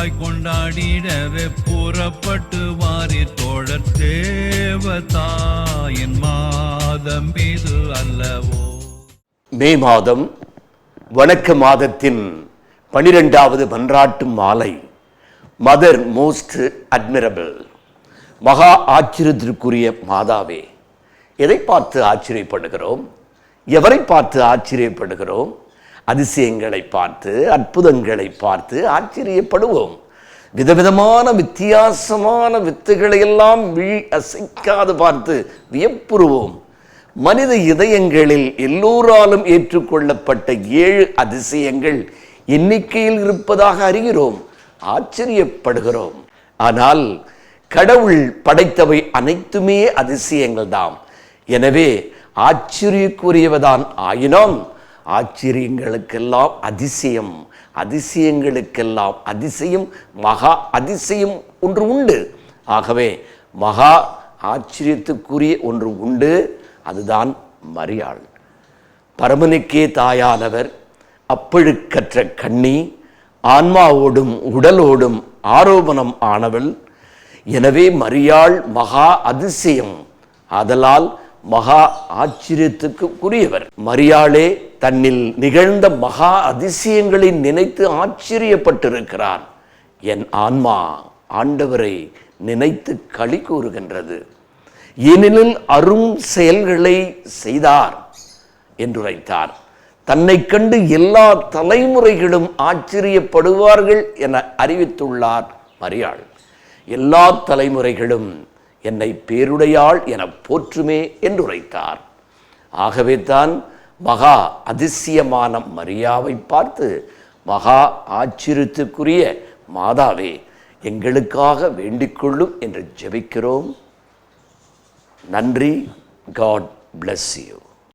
சிறப்பாய் கொண்டாடிடவே புறப்பட்டு வாரி தோழர் தேவதாயின் மாதம் இது அல்லவோ. மே மாதம் வணக்க மாதத்தின் 12வது மன்றாட்டு மாலை. மதர் மோஸ்ட் அட்மிரபிள், மகா ஆச்சரியத்திற்குரிய மாதாவே. எதை பார்த்து ஆச்சரியப்படுகிறோம்? எவரை பார்த்து ஆச்சரியப்படுகிறோம்? அதிசயங்களை பார்த்து, அற்புதங்களை பார்த்து ஆச்சரியப்படுவோம். விதவிதமான வித்தியாசமான வித்துகளை எல்லாம் அசைக்காது பார்த்து வியப்புறுவோம். மனித இதயங்களில் எல்லோராலும் ஏற்றுக்கொள்ளப்பட்ட 7 அதிசயங்கள் எண்ணிக்கையில் இருப்பதாக அறிகிறோம், ஆச்சரியப்படுகிறோம். ஆனால் கடவுள் படைத்தவை அனைத்துமே அதிசயங்கள் தாம். எனவே ஆச்சரியக்குரியவதான் ஆயினும் ஆச்சரியங்களுக்கெல்லாம் அதிசயம், அதிசயங்களுக்கெல்லாம் அதிசயம், மகா அதிசயம் ஒன்று உண்டு. ஆகவே மகா ஆச்சரியத்துக்குரிய ஒன்று உண்டு, அதுதான் மரியாள். பரமனுக்கே தாயானவர், அப்பழுக்கற்ற கன்னி, ஆன்மாவோடும் உடலோடும் ஆரோபணம் ஆனவள். எனவே மரியாள் மகா அதிசயம், ஆதலால் மகா ஆச்சரியத்துக்கு உரியவர். மரியாளே தன்னில் நிகழ்ந்த மகா அதிசயங்களை நினைத்து ஆச்சரியப்பட்டிருக்கிறார். என் ஆன்மா ஆண்டவரை நினைத்து களி கூறுகின்றது, ஏனெனில் அரும் செயல்களை செய்தார் என்றுரைத்தார். தன்னை கண்டு எல்லா தலைமுறைகளும் ஆச்சரியப்படுவார்கள் என அறிவித்துள்ளார் மரியாள். எல்லா தலைமுறைகளும் என்னை பேருடையாள் என போற்றுமே என்றுரைத்தார். ஆகவே தான் மகா அதிசயமான மரியாவை பார்த்து, மகா ஆச்சரியத்துக்குரிய மாதாவே எங்களுக்காக வேண்டிக்கொள்ளும் என்று ஜெபிக்கிறோம். நன்றி. God bless you.